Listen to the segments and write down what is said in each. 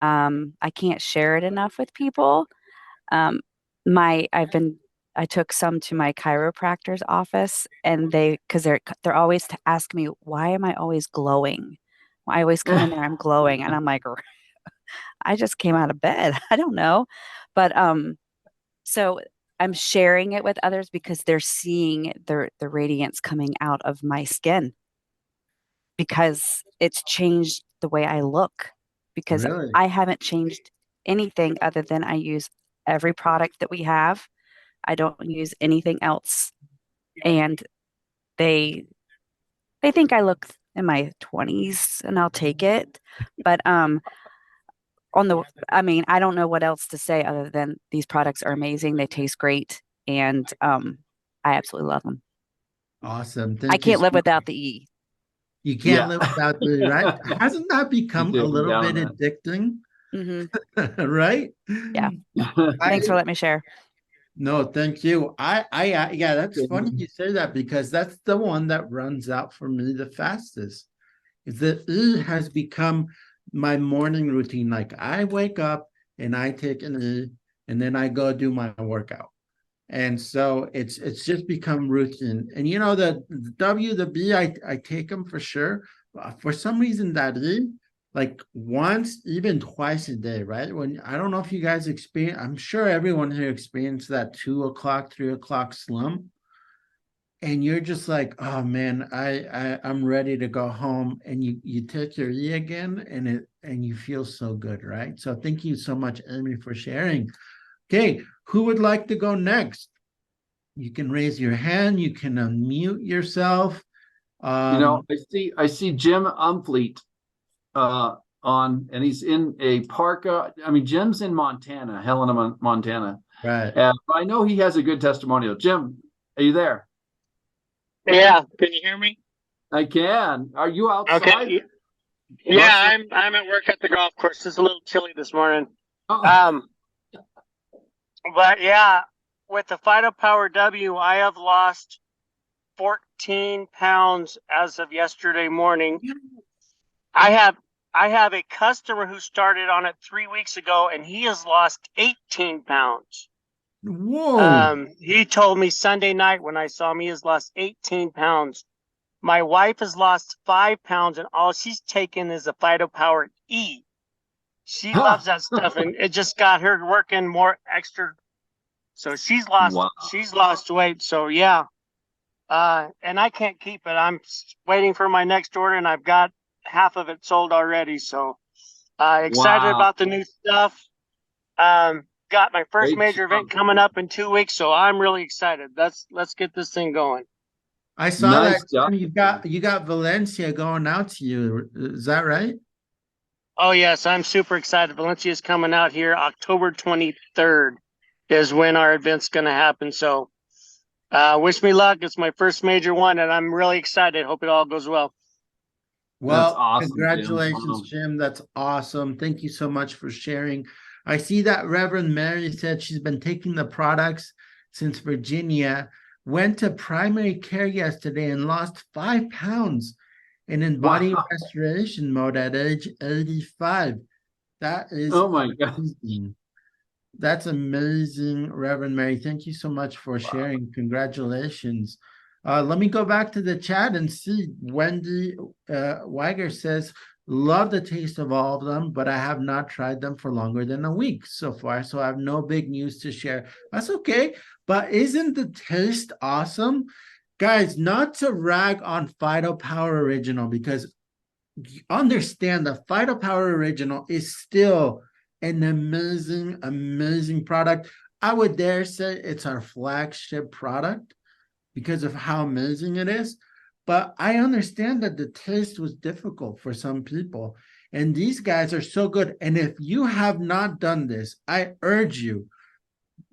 I can't share it enough with people. Um, my I've been I took some to my chiropractor's office, and because they're always to ask me, why am I always glowing? I always come in there, I'm glowing, and I'm like, I just came out of bed. I don't know, but so I'm sharing it with others because they're seeing the radiance coming out of my skin because it's changed the way I look because Really? I haven't changed anything other than I use every product that we have. I don't use anything else. And they they think I look in my 20s and I'll take it. But on the I mean, I don't know what else to say other than these products are amazing. They taste great and I absolutely love them. Awesome. I Thank you can't so live much. without the E. You can't Yeah. live without the, right? Hasn't that You become a take me little down bit that. addicting? Hmm. Right? Yeah. I Thanks for letting me share. no, thank you. Yeah, that's funny you say that because that's the one that runs out for me the fastest. Is that E has become my morning routine. Like I wake up and I take an E and then I go do my workout. And so it's just become routine. And you know the W, the B, I take them for sure. For some reason that E, like once, even twice a day, right? When I don't know if you guys experience, I'm sure everyone here experienced that 2 o'clock, 3 o'clock slump. And you're just like, oh man, I'm ready to go home. And you take your E again and you feel so good, right? So thank you so much, Amy, for sharing. Okay, who would like to go next? You can raise your hand. You can unmute yourself. Um, I see Jim Umfleet uh on, and he's in a park. I mean, Jim's in Montana, Helena, Montana. right. I know he has a good testimonial. Jim, are you there? Yeah, can you hear me? I can. Are you outside? Okay. Yeah, Rustling? I'm at work at the golf course. It's a little chilly this morning. Oh, Um, but yeah, with the Fido Power W, I have lost 14 pounds as of yesterday morning. I have I have a customer who started on it 3 weeks ago, and he has lost 18 pounds. Whoa. He told me Sunday night when I saw him, he has lost 18 pounds. My wife has lost 5 pounds, and all she's taken is a Fido Power E. She huh. loves that stuff, and it just got her working more extra. So Wow. she's lost weight. So yeah, and I can't keep it. I'm waiting for my next order, and I've got half of it sold already. So excited Wow. about the new stuff. Got my first Great major job. event coming up in 2 weeks, so I'm really excited. Let's get this thing going. I saw that Nice job. Jim, you got Valencia going out to you. Is that right? Oh yes, I'm super excited. Valencia is coming out here October 23rd is when our event's going to happen. So wish me luck. It's my first major one, and I'm really excited. Hope it all goes well. That's Well, awesome, Jim. congratulations, Wow. Jim. That's awesome. Thank you so much for sharing. I see that Reverend Mary said she's been taking the products since Virginia, went to primary care yesterday and lost 5 pounds and in body Wow. restoration mode at age 85. That is Oh my God. amazing. That's amazing, Reverend Mary. Thank you so much for Wow. sharing. Congratulations. Let me go back to the chat and see. Wendy Weiger says, love the taste of all of them, but I have not tried them for longer than a week so far. So I have no big news to share. That's okay. But isn't the taste awesome? Guys, not to rag on Fido Power Original because understand the Fido Power Original is still an amazing, amazing product. I would dare say it's our flagship product because of how amazing it is. But I understand that the taste was difficult for some people. And these guys are so good. And if you have not done this, I urge you,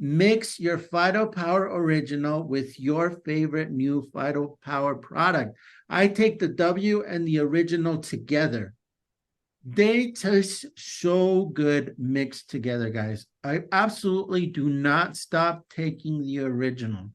mix your Fido Power Original with your favorite new Fido Power product. I take the W and the original together. They taste so good mixed together, guys. I absolutely do not stop taking the original.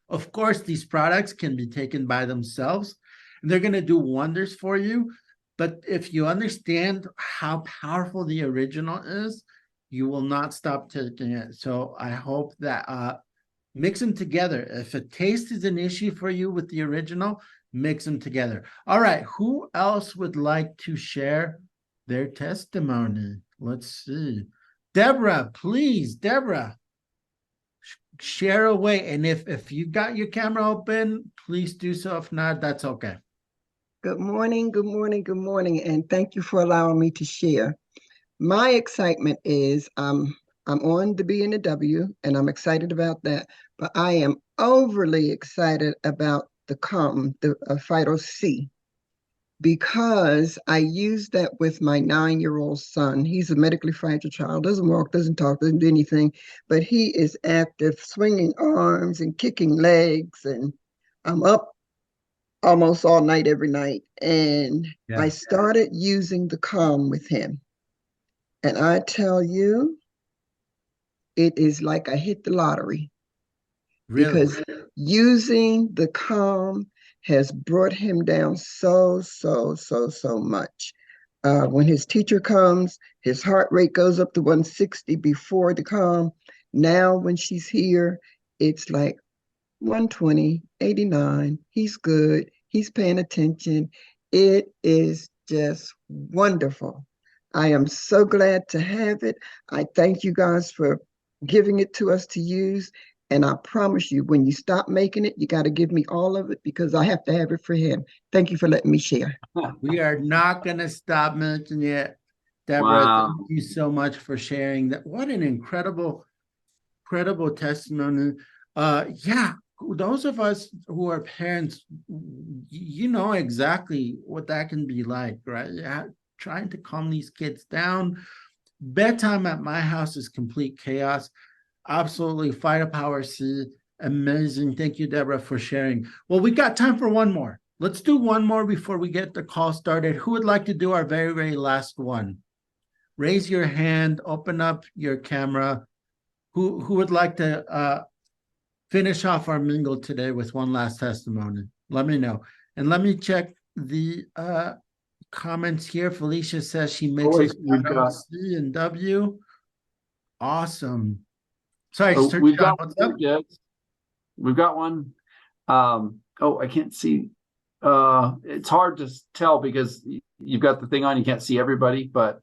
Of course, these products can be taken by themselves, and they're going to do wonders for you. But if you understand how powerful the original is, you will not stop taking it. So I hope that mix them together. If a taste is an issue for you with the original, mix them together. All right, who else would like to share their testimony? Let's see. Deborah, please, Deborah, share away. And if you got your camera open, please do so. If not, that's okay. Good morning, good morning, good morning, and thank you for allowing me to share. My excitement is I'm on the B and the W, and I'm excited about that. But I am overly excited about the Phyto C, because I use that with my 9-year-old son. He's a medically fragile child, doesn't walk, doesn't talk, doesn't do anything, but he is active, swinging arms and kicking legs, and I'm up almost all night every night. And I started using the calm with him. And I tell you, it is like I hit the lottery. Really? Because using the calm has brought him down so much. When his teacher comes, his heart rate goes up to 160 before the calm. Now when she's here, it's like 120, 89. He's good. He's paying attention. It is just wonderful. I am so glad to have it. I thank you guys for giving it to us to use. And I promise you, when you stop making it, you got to give me all of it, because I have to have it for him. Thank you for letting me share. We are not going to stop mentioning it. Deborah, thank you so much for sharing that. What an incredible testimony. Yeah, those of us who are parents, you know exactly what that can be like, right? Yeah, trying to calm these kids down. Bedtime at my house is complete chaos. Absolutely. Phytopower C, amazing. Thank you, Deborah, for sharing. Well, we got time for one more. Let's do one more before we get the call started. Who would like to do our very last one? Raise your hand, open up your camera. Who would like to finish off our mingle today with one last testimony? Let me know. And let me check the comments here. Felicia says she mixes C and W. Awesome. Sorry, so we've got what's up? We've got one. I can't see. It's hard to tell because you've got the thing on. You can't see everybody, but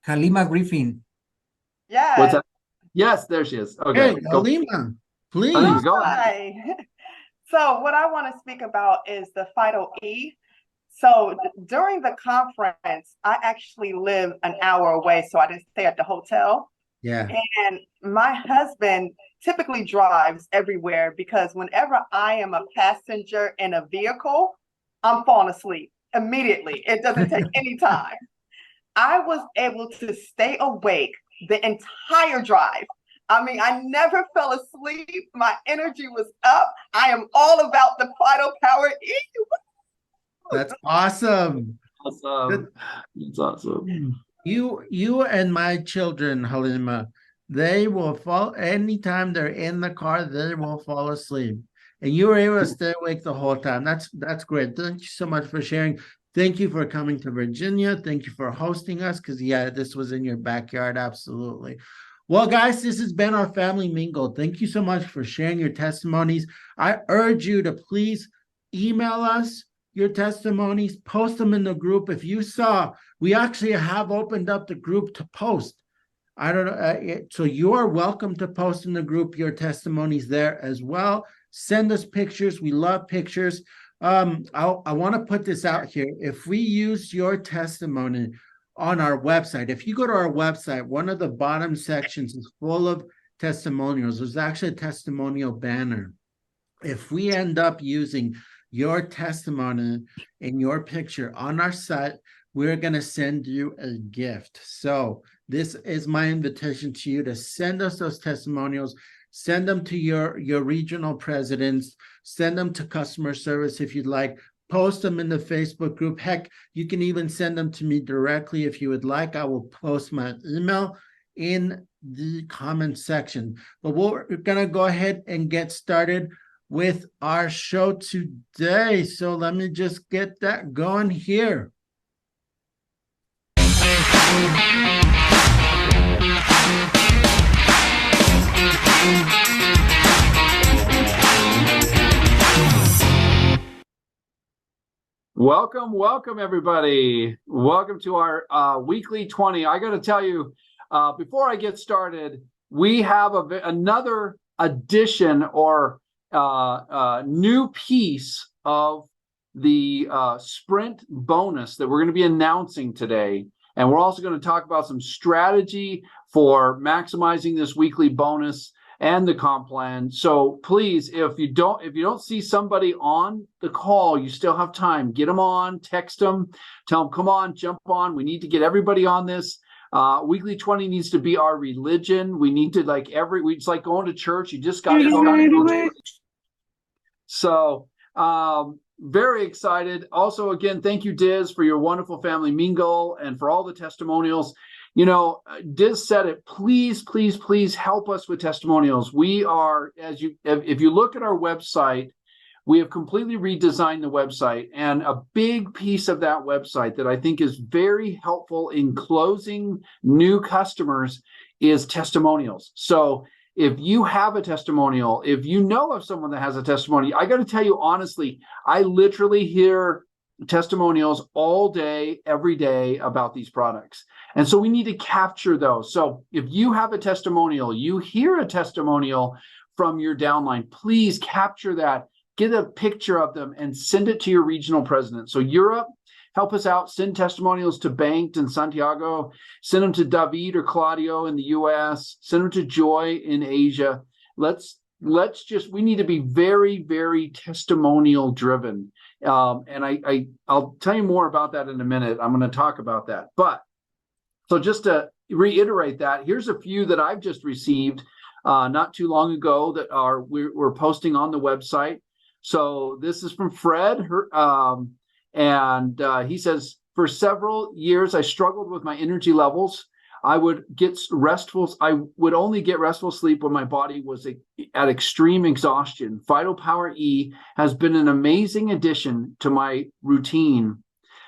Halima Griffin. Yeah. What's that? Yes, there she is. Okay, hey, Halima, please. Halima, go ahead. Hi. So what I want to speak about is the Phyto E. So during the conference, I actually live an hour away, so I didn't stay at the hotel. Yeah. And my husband typically drives everywhere, because whenever I am a passenger in a vehicle, I'm falling asleep immediately. It doesn't take any time. I was able to stay awake the entire drive. I mean, I never fell asleep. My energy was up. I am all about the Phytopower E. That's awesome. Awesome. That's awesome. You and my children, Halima, they will fall anytime they're in the car, they will fall asleep. And you were able to stay awake the whole time. That's great. Thank you so much for sharing. Thank you for coming to Virginia. Thank you for hosting us, because yeah, this was in your backyard. Absolutely. Well, guys, this has been our family mingle. Thank you so much for sharing your testimonies. I urge you to please email us your testimonies, post them in the group. If you saw, we actually have opened up the group to post. I don't know. So you are welcome to post in the group your testimonies there as well. Send us pictures. We love pictures. I want to put this out here. If we use your testimony on our website, if you go to our website, one of the bottom sections is full of testimonials. There's actually a testimonial banner. If we end up using your testimony and your picture on our site, we're going to send you a gift. So this is my invitation to you to send us those testimonials. Send them to your regional presidents. Send them to customer service if you'd like. Post them in the Facebook group. Heck, you can even send them to me directly if you would like. I will post my email in the comment section. But we're going to go ahead and get started with our show today. So let me just get that going here. Welcome, everybody. Welcome to our weekly 20. I got to tell you, before I get started, we have another edition or new piece of the sprint bonus that we're going to be announcing today. And we're also going to talk about some strategy for maximizing this weekly bonus and the comp plan. So please, if you don't see somebody on the call, you still have time. Get them on, text them, tell them, come on, jump on. We need to get everybody on this. Weekly 20 needs to be our religion. We need to it's like going to church. You just got to go to church. So very excited. Also, again, thank you, Diz, for your wonderful family mingle and for all the testimonials. You know, Diz said it. Please, please, please help us with testimonials. We are, if you look at our website, we have completely redesigned the website, and a big piece of that website that I think is very helpful in closing new customers is testimonials. So if you have a testimonial, if you know of someone that has a testimony, I got to tell you honestly, I literally hear testimonials all day, every day about these products. And so we need to capture those. So if you have a testimonial, you hear a testimonial from your downline, please capture that, get a picture of them and send it to your regional president. So Europe, help us out, send testimonials to Banked in Santiago, send them to David or Claudio in the US, send them to Joy in Asia. We need to be very, very testimonial driven. And I'll tell you more about that in a minute. I'm going to talk about that. But so just to reiterate that, here's a few that I've just received not too long ago that we're posting on the website. So this is from Fred, and he says, for several years, I struggled with my energy levels. I would only get restful sleep when my body was at extreme exhaustion. Vital Power E has been an amazing addition to my routine.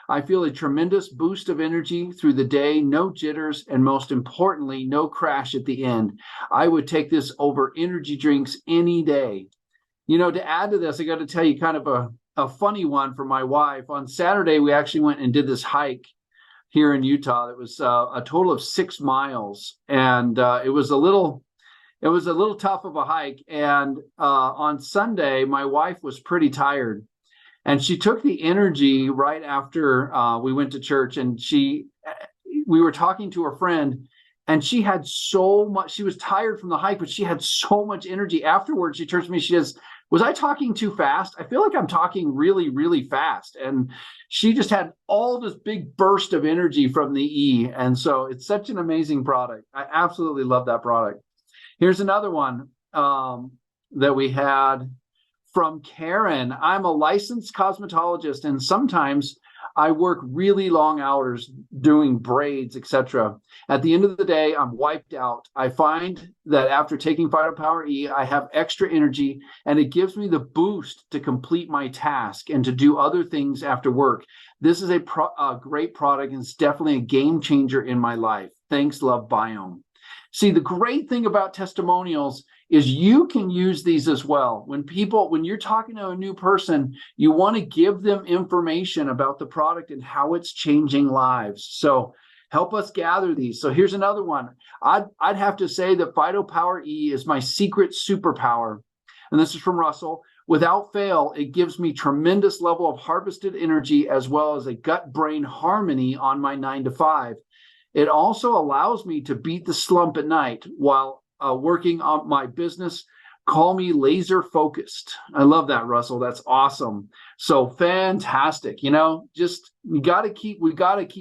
I feel a tremendous boost of energy through the day, no jitters, and most importantly, no crash at the end. I would take this over energy drinks any day. You know, to add to this, I got to tell you kind of a funny one for my wife. On Saturday, we actually went and did this hike here in Utah. It was a total of 6 miles, and it was a little tough of a hike. And on Sunday, my wife was pretty tired, and she took the energy right after we went to church, and we were talking to her friend, and she had so much. She was tired from the hike, but she had so much energy. Afterwards, she turns to me, she says, was I talking too fast? I feel like I'm talking really, really fast. And she just had all this big burst of energy from the E. And so it's such an amazing product. I absolutely love that product. Here's another one that we had from Karen. I'm a licensed cosmetologist, and sometimes I work really long hours doing braids, etc. At the end of the day, I'm wiped out. I find that after taking Vital Power E, I have extra energy, and it gives me the boost to complete my task and to do other things after work. This is a great product, and it's definitely a game changer in my life. Thanks, LoveBiome. See, the great thing about testimonials is you can use these as well. When you're talking to a new person, you want to give them information about the product and how it's changing lives. So help us gather these. So here's another one. I'd have to say that Vital Power E is my secret superpower. And this is from Russell. Without fail, it gives me tremendous level of harvested energy as well as a gut-brain harmony on my 9 to 5. It also allows me to beat the slump at night while working on my business. Call me laser focused. I love that, Russell. That's awesome. So fantastic. You know, we got to keep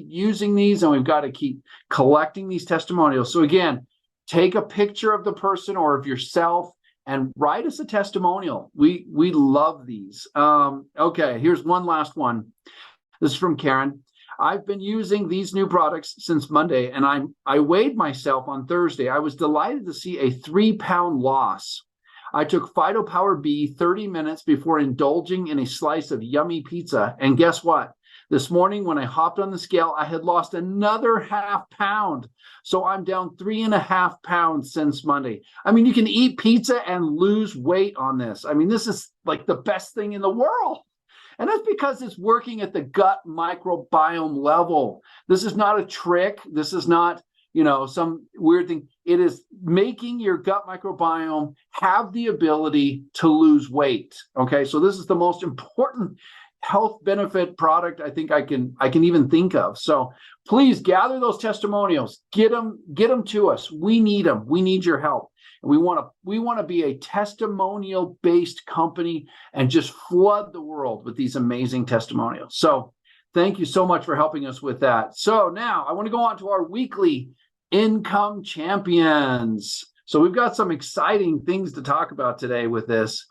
using these, and we've got to keep collecting these testimonials. So again, take a picture of the person or of yourself and write us a testimonial. We love these. Okay, here's one last one. This is from Karen. I've been using these new products since Monday, and I weighed myself on Thursday. I was delighted to see a 3-pound loss. I took Vital Power B 30 minutes before indulging in a slice of yummy pizza, and guess what? This morning, when I hopped on the scale, I had lost another half pound. So I'm down 3.5 pounds since Monday. I mean, you can eat pizza and lose weight on this. I mean, this is like the best thing in the world. And that's because it's working at the gut microbiome level. This is not a trick. This is not, some weird thing. It is making your gut microbiome have the ability to lose weight. Okay, so this is the most important health benefit product I think I can even think of. So please gather those testimonials, get them to us. We need them. We need your help. And we want to be a testimonial based company and just flood the world with these amazing testimonials. So thank you so much for helping us with that. So now I want to go on to our weekly income champions. So we've got some exciting things to talk about today with this.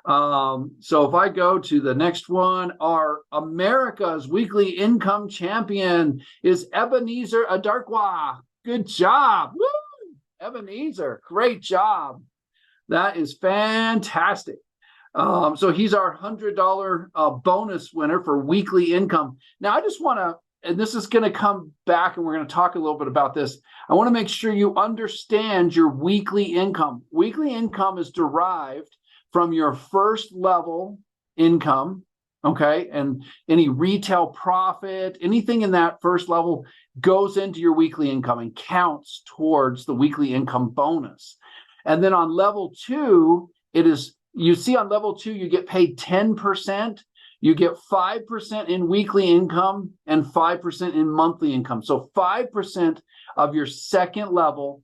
So if I go to the next one, our America's weekly income champion is Ebenezer Adarkwa. Good job. Woo! Ebenezer, great job. That is fantastic. So he's our $100 bonus winner for weekly income. Now I just want to, and this is going to come back and we're going to talk a little bit about this. I want to make sure you understand your weekly income. Weekly income is derived from your first level income, okay? And any retail profit, anything in that first level goes into your weekly income and counts towards the weekly income bonus. And then on level 2, you see on level 2, you get paid 10%. You get 5% in weekly income and 5% in monthly income. So 5% of your second level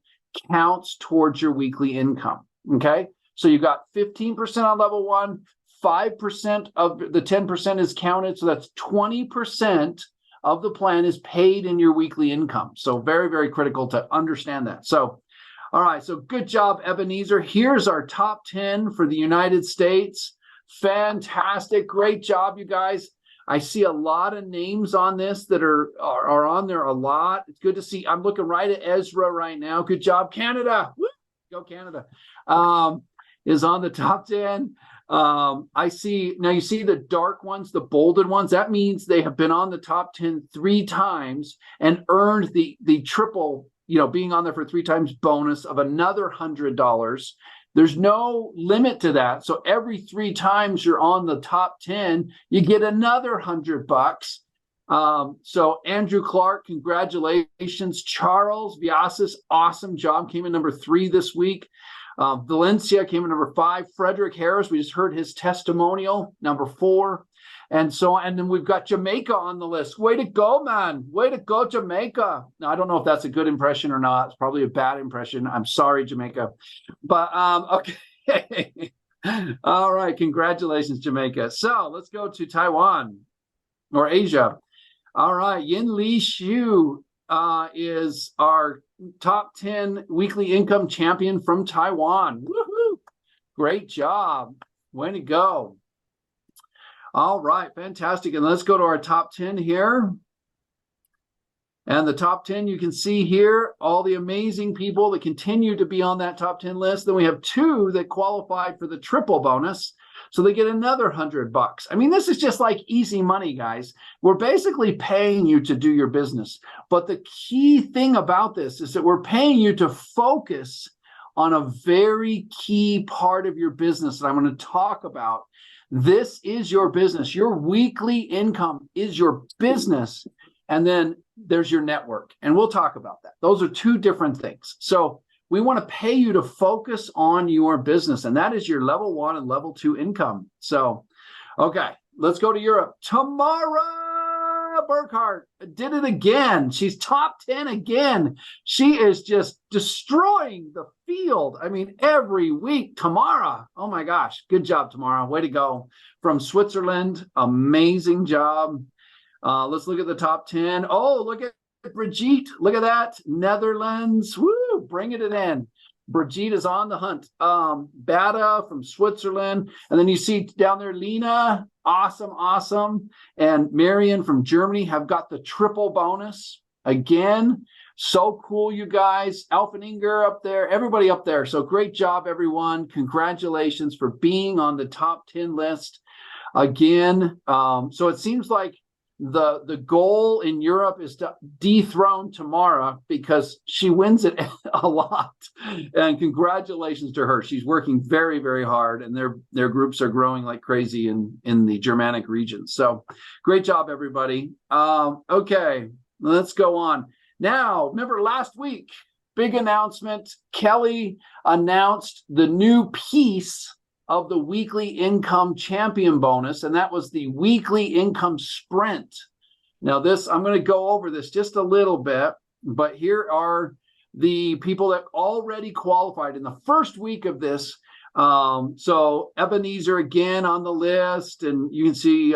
counts towards your weekly income, okay? So you got 15% on level 1, 5% of the 10% is counted. So that's 20% of the plan is paid in your weekly income. So very, very critical to understand that. So, all right. So good job, Ebenezer. Here's our top 10 for the United States. Fantastic. Great job, you guys. I see a lot of names on this that are on there a lot. It's good to see. I'm looking right at Ezra right now. Good job, Canada. Woo! Go Canada. Is on the top 10. I see, now you see the dark ones, the bolded ones. That means they have been on the top 10 3 times and earned the triple, being on there for 3 times bonus of another $100. There's no limit to that. So every 3 times you're on the top 10, you get another $100. So Andrew Clark, congratulations. Charles Viasis, awesome job. Came in number 3 this week. Valencia came in number 5. Frederick Harris, we just heard his testimonial, number 4. And then we've got Jamaica on the list. Way to go, man. Way to go, Jamaica. Now, I don't know if that's a good impression or not. It's probably a bad impression. I'm sorry, Jamaica. But, okay. All right. Congratulations, Jamaica. So let's go to Taiwan or Asia. All right. Yin Li Shu is our top 10 weekly income champion from Taiwan. Woohoo! Great job. Way to go. All right, fantastic. And let's go to our top 10 here. And the top 10, you can see here, all the amazing people that continue to be on that top 10 list. Then we have 2 that qualified for the triple bonus. So they get another $100. I mean, this is just like easy money, guys. We're basically paying you to do your business. But the key thing about this is that we're paying you to focus on a very key part of your business that I'm going to talk about. This is your business. Your weekly income is your business. And then there's your network. And we'll talk about that. Those are 2 different things. So we want to pay you to focus on your business. And that is your level 1 and level 2 income. So, okay, let's go to Europe. Tamara Burkhart did it again. She's top 10 again. She is just destroying the field. I mean, every week, Tamara. Oh my gosh. Good job, Tamara. Way to go. From Switzerland. Amazing job. Let's look at the top 10. Oh, look at Brigitte. Look at that. Netherlands. Woo, bringing it in. Brigitte is on the hunt. Bada from Switzerland. And then you see down there, Lena. Awesome, awesome. And Marion from Germany have got the triple bonus. Again, so cool, you guys. Alpeninger up there. Everybody up there. So great job, everyone. Congratulations for being on the top 10 list. Again, so it seems like the goal in Europe is to dethrone Tamara because she wins it a lot. And congratulations to her. She's working very, very hard, and their groups are growing like crazy in the Germanic region. So great job, everybody. Okay, let's go on. Now, remember last week, big announcement. Kelly announced the new piece of the weekly income champion bonus, and that was the weekly income sprint. Now this, I'm going to go over this just a little bit, but here are the people that already qualified in the first week of this. So Ebenezer again on the list, and you can see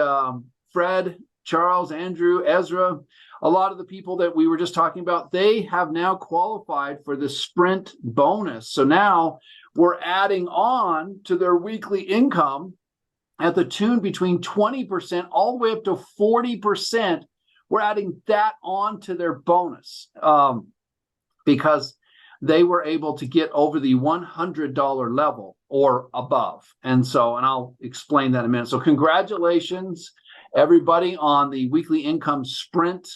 Fred, Charles, Andrew, Ezra, a lot of the people that we were just talking about, they have now qualified for the sprint bonus. So now we're adding on to their weekly income at the tune between 20% all the way up to 40%. We're adding that on to their bonus because they were able to get over the $100 level or above. And I'll explain that in a minute. So congratulations, everybody, on the weekly income sprint.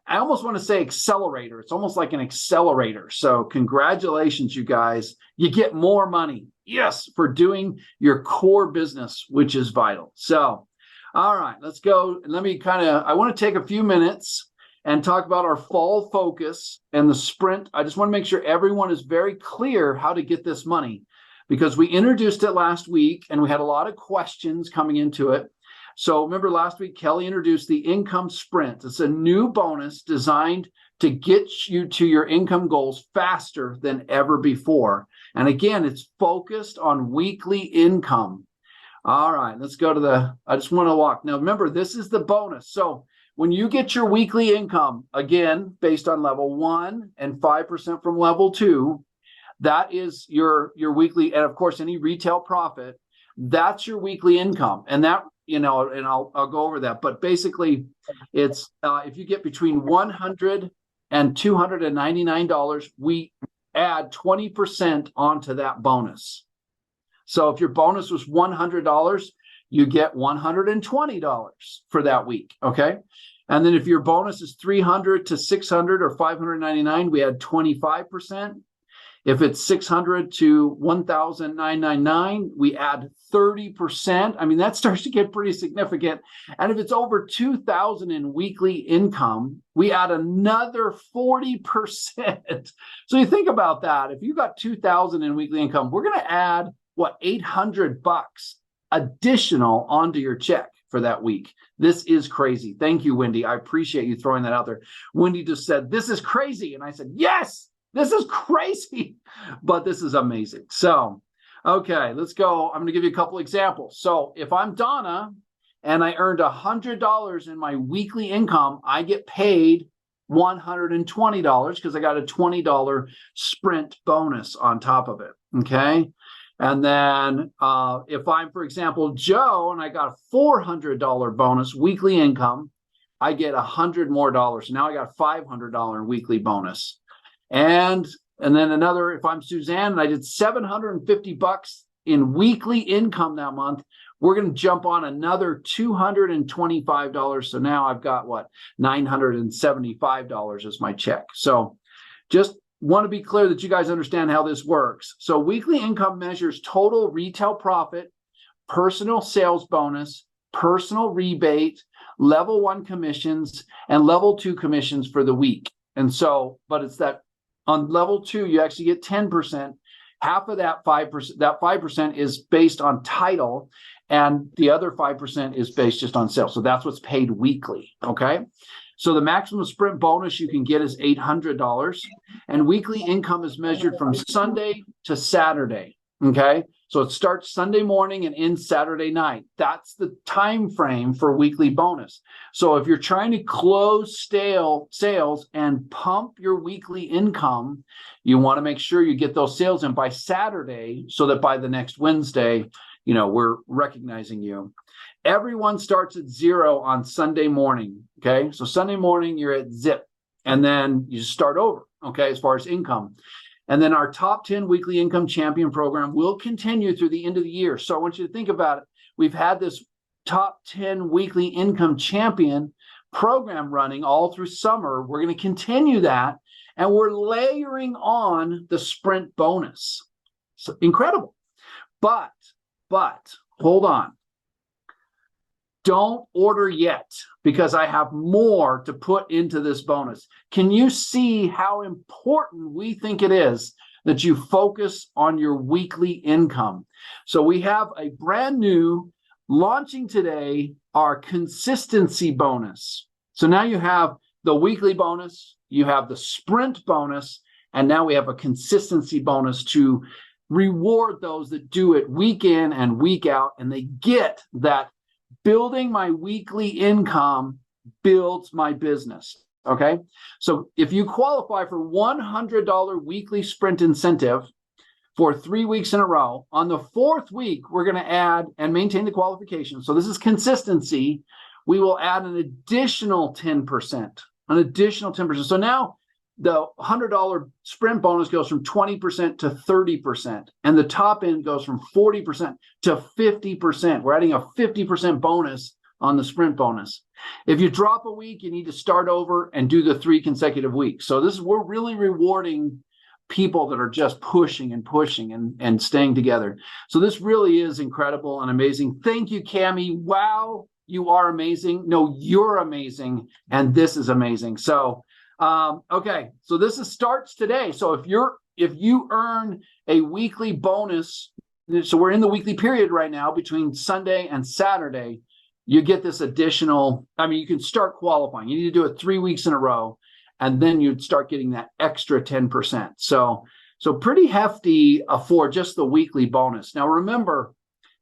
I almost want to say accelerator. It's almost like an accelerator. So congratulations, you guys. You get more money. Yes, for doing your core business, which is vital. So, all right, let's go. I want to take a few minutes and talk about our fall focus and the sprint. I just want to make sure everyone is very clear how to get this money, because we introduced it last week and we had a lot of questions coming into it. So remember last week, Kelly introduced the income sprint. It's a new bonus designed to get you to your income goals faster than ever before. And again, it's focused on weekly income. All right, let's go to I just want to walk. Now, remember, this is the bonus. So when you get your weekly income, again, based on level 1 and 5% from level 2, that is your weekly, and of course, any retail profit, that's your weekly income. And that, and I'll go over that. But basically, it's if you get between $100 and $299, we add 20% onto that bonus. So if your bonus was $100, you get $120 for that week. Okay. And then if your bonus is $300 to $600 or $599, we add 25%. If it's $600 to $1,999, we add 30%. I mean, that starts to get pretty significant. And if it's over $2,000 in weekly income, we add another 40%. So you think about that. If you got $2,000 in weekly income, we're going to add $800 additional onto your check for that week. This is crazy. Thank you, Wendy. I appreciate you throwing that out there. Wendy just said, "This is crazy." And I said, yes. This is crazy, but this is amazing. So, okay, let's go. I'm going to give you a couple examples. So if I'm Donna and I earned $100 in my weekly income, I get paid $120 because I got a $20 sprint bonus on top of it. Okay. And then if I'm, for example, Joe, and I got a $400 bonus weekly income, I get $100 more. Now I got a $500 weekly bonus. And then another, if I'm Suzanne and I did $750 in weekly income that month, we're going to jump on another $225. So now I've got $975 as my check. So just want to be clear that you guys understand how this works. So weekly income measures total retail profit, personal sales bonus, personal rebate, level 1 commissions, and level 2 commissions for the week. And so, but it's that on level 2, you actually get 10%. Half of that 5% is based on title, and the other 5% is based just on sales. So that's what's paid weekly. Okay. So the maximum sprint bonus you can get is $800, and weekly income is measured from Sunday to Saturday. Okay. So it starts Sunday morning and ends Saturday night. That's the time frame for weekly bonus. So if you're trying to close sales and pump your weekly income, you want to make sure you get those sales in by Saturday so that by the next Wednesday, we're recognizing you. Everyone starts at 0 on Sunday morning. Okay. So Sunday morning, you're at zip, and then you just start over. Okay. As far as income. And then our top 10 weekly income champion program will continue through the end of the year. So I want you to think about it. We've had this top 10 weekly income champion program running all through summer. We're going to continue that, and we're layering on the sprint bonus. So incredible. But hold on. Don't order yet, because I have more to put into this bonus. Can you see how important we think it is that you focus on your weekly income? So we have a brand new launching today, our consistency bonus. So now you have the weekly bonus, you have the sprint bonus, and now we have a consistency bonus to reward those that do it week in and week out, and they get that building my weekly income builds my business. Okay. So if you qualify for $100 weekly sprint incentive for 3 weeks in a row, on the 4th week, we're going to add and maintain the qualification. So this is consistency. We will add an additional 10%, an additional 10%. So now the $100 sprint bonus goes from 20% to 30%, and the top end goes from 40% to 50%. We're adding a 50% bonus on the sprint bonus. If you drop a week, you need to start over and do the 3 consecutive weeks. So we're really rewarding people that are just pushing and staying together. So this really is incredible and amazing. Thank you, Cammie. Wow, you are amazing. No, you're amazing, and this is amazing. So okay, so this starts today. So if you earn a weekly bonus, so we're in the weekly period right now between Sunday and Saturday, you get this additional, you can start qualifying. You need to do it 3 weeks in a row, and then you'd start getting that extra 10%. So pretty hefty for just the weekly bonus. Now remember,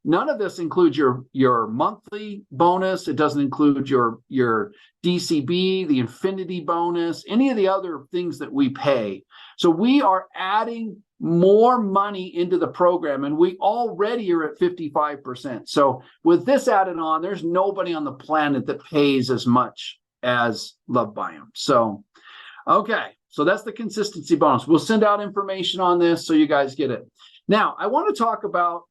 none of this includes your monthly bonus. It doesn't include your DCB, the Infinity bonus, any of the other things that we pay. So we are adding more money into the program, and we already are at 55%. So with this added on, there's nobody on the planet that pays as much as LoveBiome. So, okay, so that's the consistency bonus. We'll send out information on this so you guys get it. Now, I want to talk about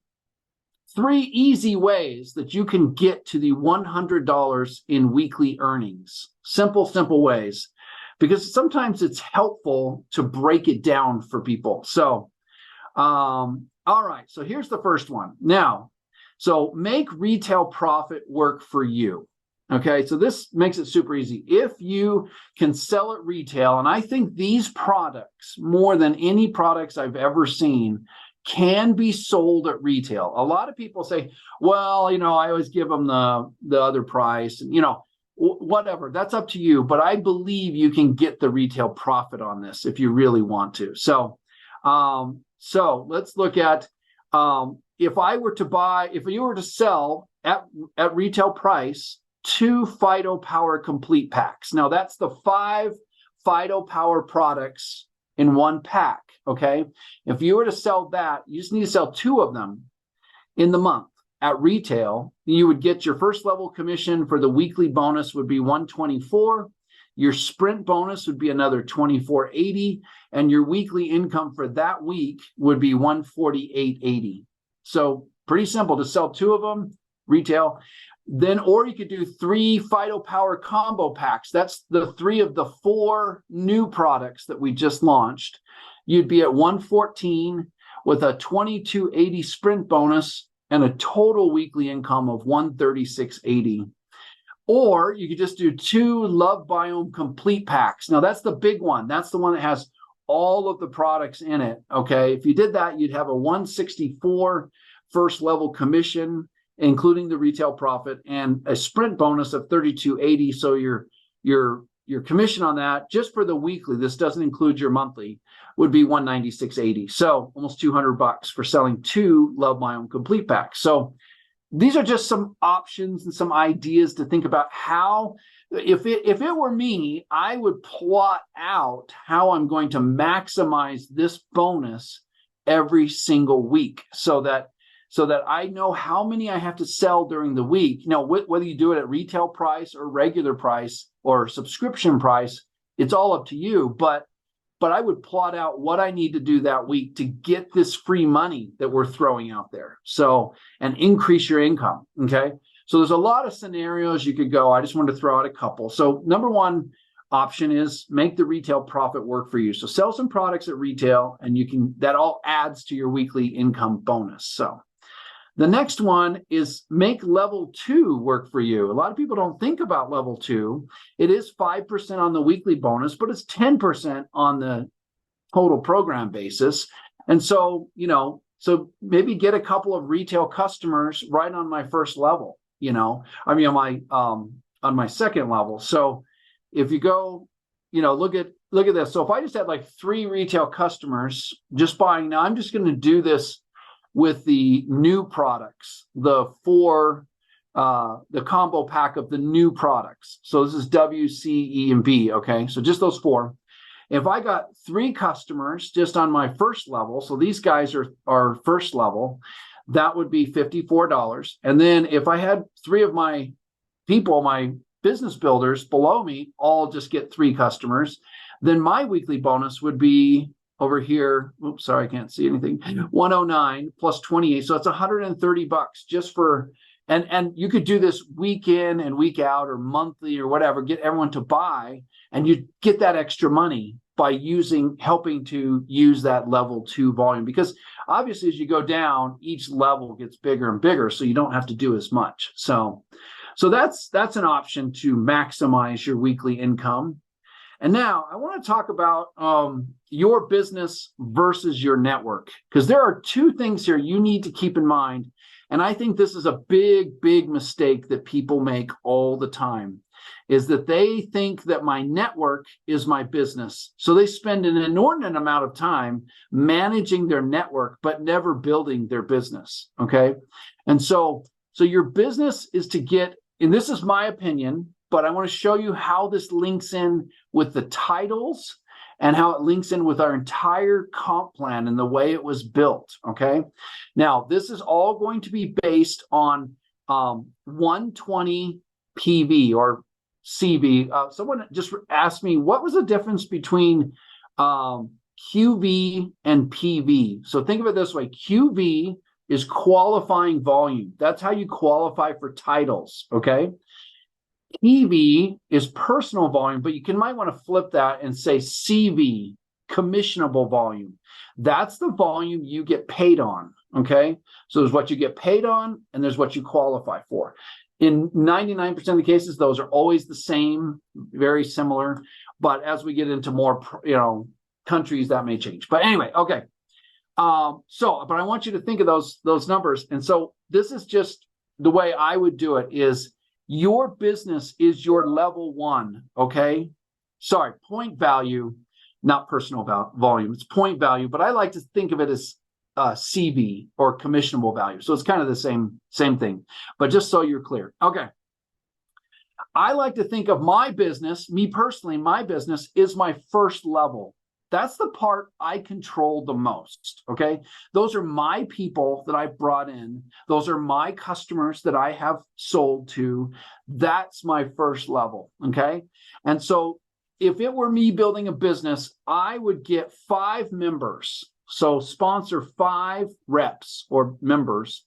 3 easy ways that you can get to the $100 in weekly earnings. Simple ways, because sometimes it's helpful to break it down for people. So, all right, so here's the first one. Now, so make retail profit work for you. Okay, so this makes it super easy. If you can sell at retail, and I think these products, more than any products I've ever seen, can be sold at retail. A lot of people say, well, I always give them the other price, and whatever, that's up to you. But I believe you can get the retail profit on this if you really want to. So let's look at if you were to sell at retail price 2 Phyto Power complete packs. Now that's the 5 Phyto Power products in one pack. Okay, if you were to sell that, you just need to sell 2 of them in the month at retail. You would get your first level commission for the weekly bonus would be $124. Your sprint bonus would be another $24.80, and your weekly income for that week would be $148.80. So pretty simple to sell 2 of them retail. Then, or you could do 3 Phyto Power combo packs. That's the 3 of the 4 new products that we just launched. You'd be at $114 with a $22.80 sprint bonus and a total weekly income of $136.80. Or you could just do 2 LoveBiome complete packs. Now that's the big one. That's the one that has all of the products in it. Okay, if you did that, you'd have a $164 first level commission, including the retail profit, and a sprint bonus of $32.80. So your commission on that, just for the weekly, this doesn't include your monthly, would be $196.80. So almost $200 for selling 2 LoveBiome complete packs. So these are just some options and some ideas to think about how, if it were me, I would plot out how I'm going to maximize this bonus every single week so that I know how many I have to sell during the week. Now, whether you do it at retail price or regular price or subscription price, it's all up to you. But I would plot out what I need to do that week to get this free money that we're throwing out there. So, and increase your income. Okay. So there's a lot of scenarios you could go. I just wanted to throw out a couple. So number one option is make the retail profit work for you. So sell some products at retail, and that all adds to your weekly income bonus. So the next one is make level 2 work for you. A lot of people don't think about level 2. It is 5% on the weekly bonus, but it's 10% on the total program basis. And so, so maybe get a couple of retail customers right on my first level, on my second level. So if you go, look at this. So if I just had like 3 retail customers just buying, now I'm just going to do this with the new products, the combo pack of the new products. So this is W, C, E, and B. Okay. So just those 4. If I got 3 customers just on my first level, so these guys are first level, that would be $54. And then if I had 3 of my people, my business builders below me, all just get 3 customers, then my weekly bonus would be over here. Oops, sorry, I can't see anything. 109 plus 28. So it's $130 just for, and you could do this week in and week out or monthly or whatever, get everyone to buy, and you get that extra money by helping to use that level 2 volume, because obviously as you go down, each level gets bigger and bigger, so you don't have to do as much. So that's an option to maximize your weekly income. And now I want to talk about your business versus your network, because there are 2 things here you need to keep in mind. And I think this is a big, big mistake that people make all the time, is that they think that my network is my business. So they spend an inordinate amount of time managing their network, but never building their business. Okay. And so your business is to get, and this is my opinion, but I want to show you how this links in with the titles and how it links in with our entire comp plan and the way it was built. Okay. Now, this is all going to be based on 120 PV or CV. Someone just asked me, what was the difference between QV and PV? So think of it this way. QV is qualifying volume. That's how you qualify for titles. Okay. PV is personal volume, but you might want to flip that and say CV, commissionable volume. That's the volume you get paid on. Okay. So there's what you get paid on, and there's what you qualify for. In 99% of the cases, those are always the same, very similar. But as we get into more, countries, that may change. But anyway, okay. But I want you to think of those numbers. And so this is just the way I would do it is your business is your level 1. Okay. Sorry, point value, not personal volume. It's point value, but I like to think of it as CV or commissionable value. So it's kind of the same thing, but just so you're clear. Okay. I like to think of my business, me personally, my business is my first level. That's the part I control the most. Okay. Those are my people that I brought in. Those are my customers that I have sold to. That's my first level. Okay. And so if it were me building a business, I would get 5 members. So sponsor 5 reps or members,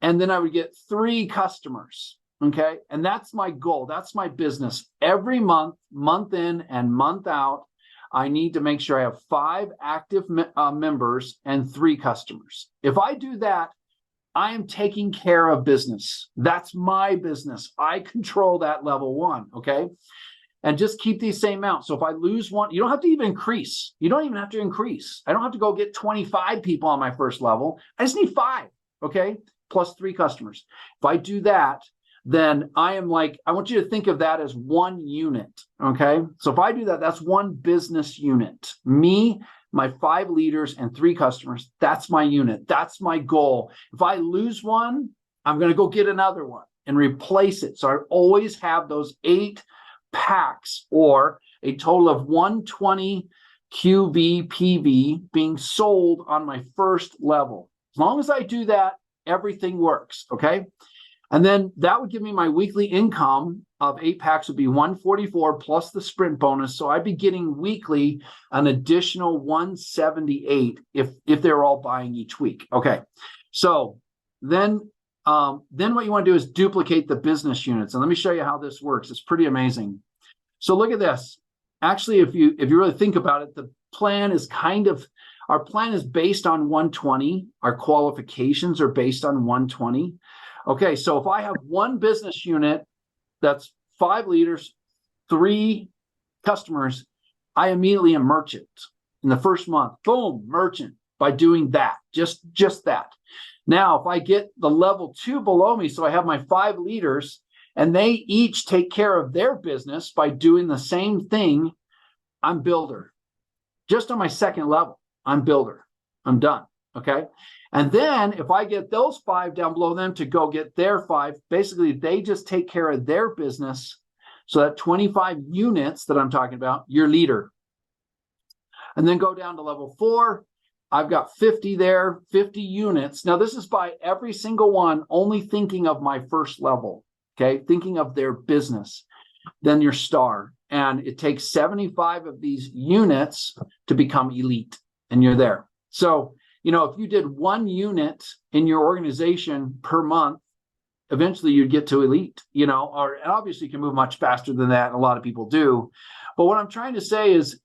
and then I would get 3 customers. Okay. And that's my goal. That's my business. Every month, month in and month out, I need to make sure I have 5 active members and 3 customers. If I do that, I am taking care of business. That's my business. I control that level 1. Okay. And just keep these same amounts. So if I lose one, you don't have to even increase. You don't even have to increase. I don't have to go get 25 people on my first level. I just need 5. Okay. Plus 3 customers. If I do that, then I want you to think of that as 1 unit. Okay. So if I do that, that's 1 business unit. Me, my 5 leaders, and 3 customers. That's my unit. That's my goal. If I lose one, I'm going to go get another one and replace it. So I always have those 8 packs or a total of 120 QV, PV being sold on my first level. As long as I do that, everything works. Okay. And then that would give me my weekly income of 8 packs would be 144 plus the sprint bonus. So I'd be getting weekly an additional 178 if they're all buying each week. Okay. So then then what you want to do is duplicate the business units. And let me show you how this works. It's pretty amazing. So look at this. Actually, if you really think about it, the plan is our plan is based on 120. Our qualifications are based on 120. Okay, so if I have one business unit that's 5 leaders, 3 customers, I immediately am merchant in the first month. Boom, merchant by doing that, just that. Now, if I get the level 2 below me, so I have my 5 leaders and they each take care of their business by doing the same thing, I'm builder. Just on my second level, I'm builder. I'm done, okay? And then if I get those 5 down below them to go get their 5, basically they just take care of their business. So that 25 units that I'm talking about, you're leader. And then go down to level 4. I've got 50 there, 50 units. Now this is by every single one only thinking of my first level, okay? Thinking of their business. Then your star. And it takes 75 of these units to become elite, and you're there. So, if you did 1 unit in your organization per month, eventually you'd get to elite, or obviously you can move much faster than that. And a lot of people do. But what I'm trying to say is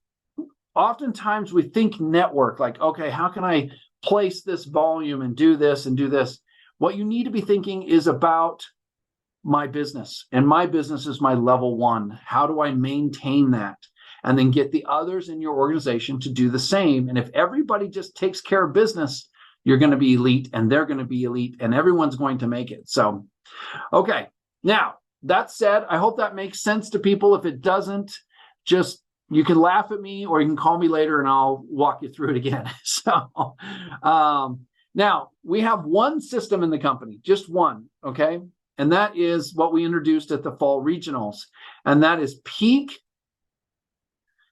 oftentimes we think network, like, okay, how can I place this volume and do this and do this? What you need to be thinking is about my business, and my business is my level 1. How do I maintain that? And then get the others in your organization to do the same. And if everybody just takes care of business, you're going to be elite, and they're going to be elite, and everyone's going to make it. So, okay. Now, that said, I hope that makes sense to people. If it doesn't, you can laugh at me or you can call me later and I'll walk you through it again. So, now we have one system in the company, just one. Okay. And that is what we introduced at the fall regionals. And that is peak,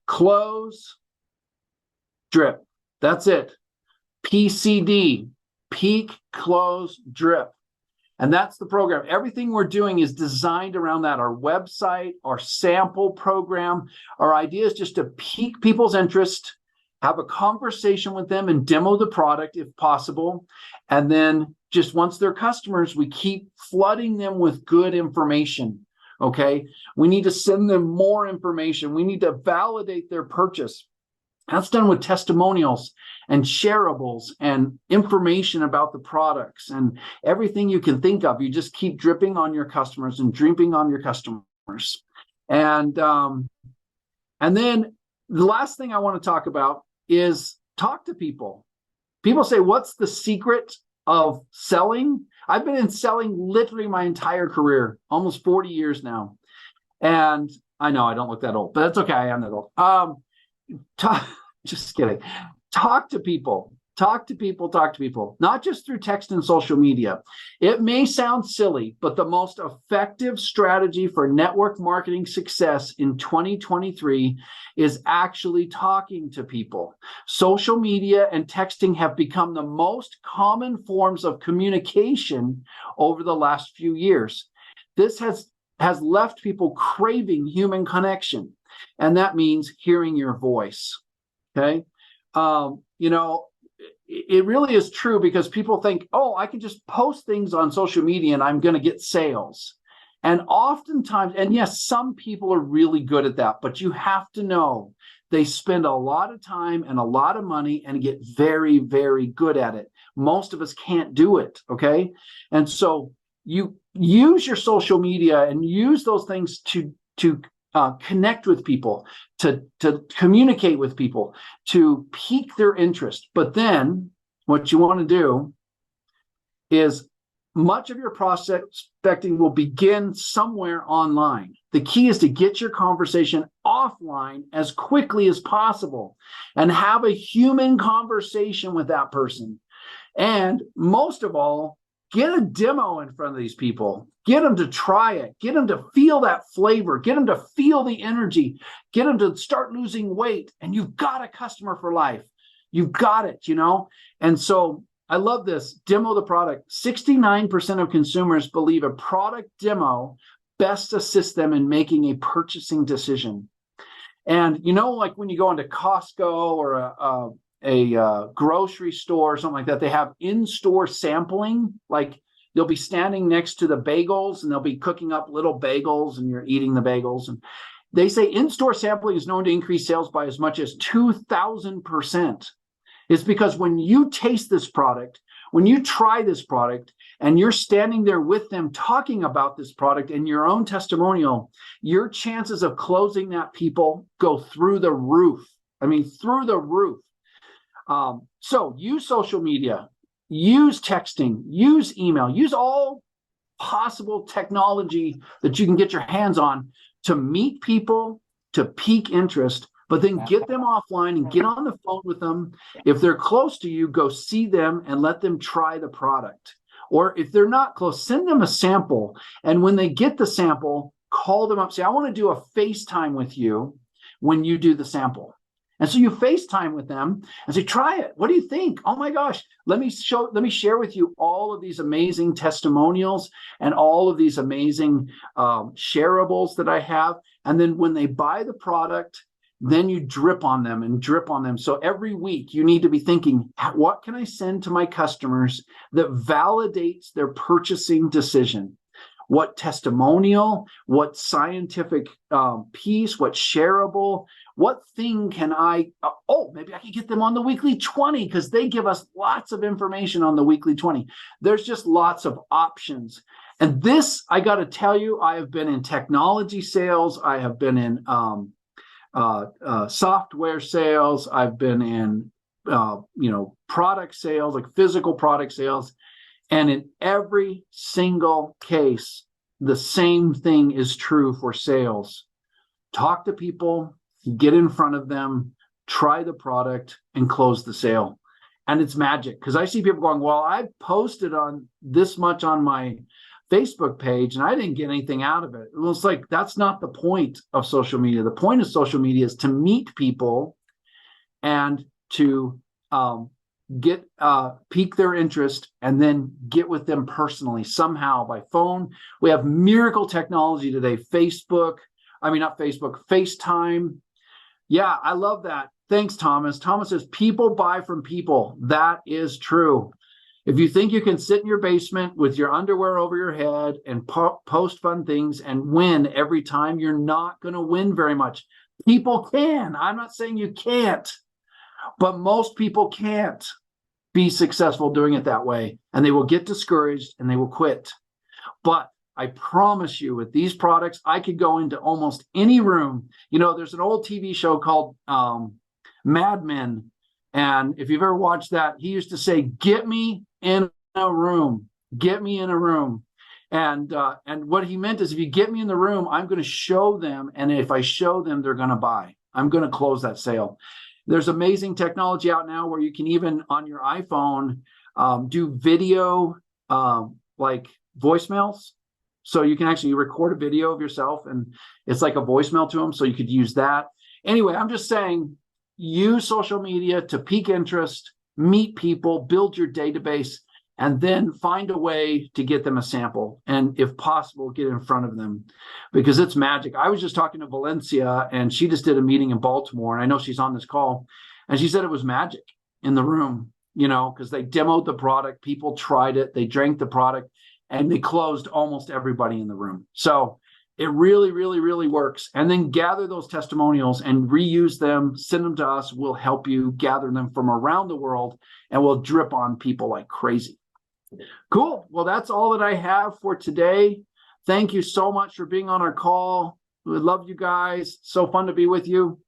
close, drip. That's it. PCD, peak, close, drip. And that's the program. Everything we're doing is designed around that. Our website, our sample program, our idea is just to pique people's interest, have a conversation with them and demo the product if possible. And then just once they're customers, we keep flooding them with good information. Okay. We need to send them more information. We need to validate their purchase. That's done with testimonials and shareables and information about the products and everything you can think of. You just keep dripping on your customers and dripping on your customers. And then the last thing I want to talk about is talk to people. People say, what's the secret of selling? I've been in selling literally my entire career, almost 40 years now. And I know I don't look that old, but that's okay. I am that old. Just kidding. Talk to people, not just through text and social media. It may sound silly, but the most effective strategy for network marketing success in 2023 is actually talking to people. Social media and texting have become the most common forms of communication over the last few years. This has left people craving human connection, and that means hearing your voice. Okay. It really is true because people think, oh, I can just post things on social media and I'm going to get sales. And oftentimes, and yes, some people are really good at that, but you have to know they spend a lot of time and a lot of money and get very, very good at it. Most of us can't do it. Okay. And so you use your social media and use those things to connect with people, to communicate with people, to pique their interest. But then what you want to do is much of your prospecting will begin somewhere online. The key is to get your conversation offline as quickly as possible and have a human conversation with that person. And most of all, get a demo in front of these people. Get them to try it. Get them to feel that flavor. Get them to feel the energy. Get them to start losing weight. And you've got a customer for life. You've got it, And so I love this. Demo the product. 69% of consumers believe a product demo best assists them in making a purchasing decision. And like when you go into Costco or a grocery store or something like that, they have in-store sampling. Like They'll be standing next to the bagels and they'll be cooking up little bagels and you're eating the bagels. And they say in-store sampling is known to increase sales by as much as 2,000%. It's because when you taste this product, when you try this product and you're standing there with them talking about this product and your own testimonial, your chances of closing that, people, go through the roof. I mean, through the roof. So use social media, use texting, use email, use all possible technology that you can get your hands on to meet people, to pique interest, but then get them offline and get on the phone with them. If they're close to you, go see them and let them try the product. Or if they're not close, send them a sample. And when they get the sample, call them up, say, I want to do a FaceTime with you when you do the sample. And so you FaceTime with them and say, try it. What do you think? Oh my gosh, let me share with you all of these amazing testimonials and all of these amazing shareables that I have. And then when they buy the product, then you drip on them and drip on them. So every week you need to be thinking, what can I send to my customers that validates their purchasing decision? What testimonial, what scientific piece, what shareable, what thing can I, maybe I can get them on the weekly 20 because they give us lots of information on the weekly 20. There's just lots of options. And this, I got to tell you, I have been in technology sales. I have been in software sales. I've been in, product sales, like physical product sales. And in every single case, the same thing is true for sales. Talk to people, get in front of them, try the product, and close the sale. And it's magic because I see people going, well, I posted on this much on my Facebook page and I didn't get anything out of it. Well, it's like, that's not the point of social media. The point of social media is to meet people and to pique their interest and then get with them personally somehow by phone. We have miracle technology today. FaceTime. Yeah, I love that. Thanks, Thomas. Thomas says people buy from people. That is true. If you think you can sit in your basement with your underwear over your head and post fun things and win every time, you're not going to win very much. People can. I'm not saying you can't, but most people can't be successful doing it that way, and they will get discouraged and they will quit. But I promise you, with these products, I could go into almost any room. There's an old TV show called Mad Men, and if you've ever watched that, he used to say, "Get me in a room, get me in a room." And what he meant is, if you get me in the room, I'm going to show them, and if I show them, they're going to buy. I'm going to close that sale. There's amazing technology out now where you can even on your iPhone do video like voicemails. So you can actually record a video of yourself and it's like a voicemail to them. So you could use that. Anyway, I'm just saying, use social media to pique interest, meet people, build your database, and then find a way to get them a sample. And if possible, get in front of them because it's magic. I was just talking to Valencia and she just did a meeting in Baltimore. And I know she's on this call. And she said it was magic in the room, because they demoed the product. People tried it. They drank the product and they closed almost everybody in the room. So it really, really, really works. And then gather those testimonials and reuse them, send them to us. We'll help you gather them from around the world and we'll drip on people like crazy. Cool. Well, that's all that I have for today. Thank you so much for being on our call. We love you guys. So fun to be with you.